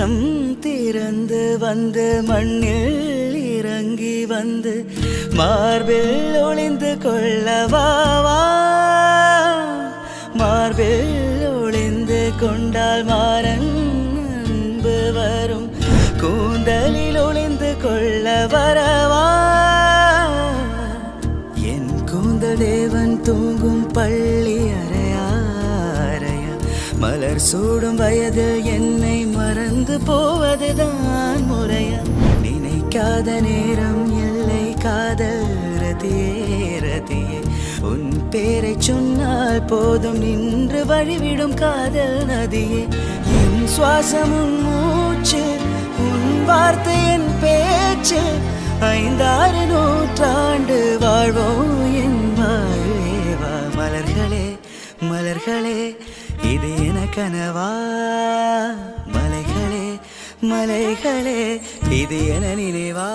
உள்ளம் திறந்து வந்து மண்ணில் இறங்கி வந்து மார்பில் ஒளிந்து கொள்ளவாவா. மார்பில் ஒளிந்து கொண்டால் மாறன் அன்பு வரும். கூந்தலில் ஒளிந்து கொள்ள வரவா. என் கூந்தல் தேவன் தூங்கும் பள்ளி அறையா அறையா. மலர் சூடும் வயதில் என்னை மறந்து போவதுதான் முறையா. நினைக்காத நேரம் இல்லை காதல் ரதியே ரதியே. உன் பேரை சொன்னால் போதும் நின்று வழிவிடும் காதல் நதியே. என் சுவாசம் உன் மூச்சு, உன் வார்த்தை என் பேச்சு. 5-6 நூற்றாண்டு வாழ்வோம் என் வாழ்வேவா. மலர்களே மலர்களே இது என கனவா. மலைகளே மலைகளே இது என நினைவா.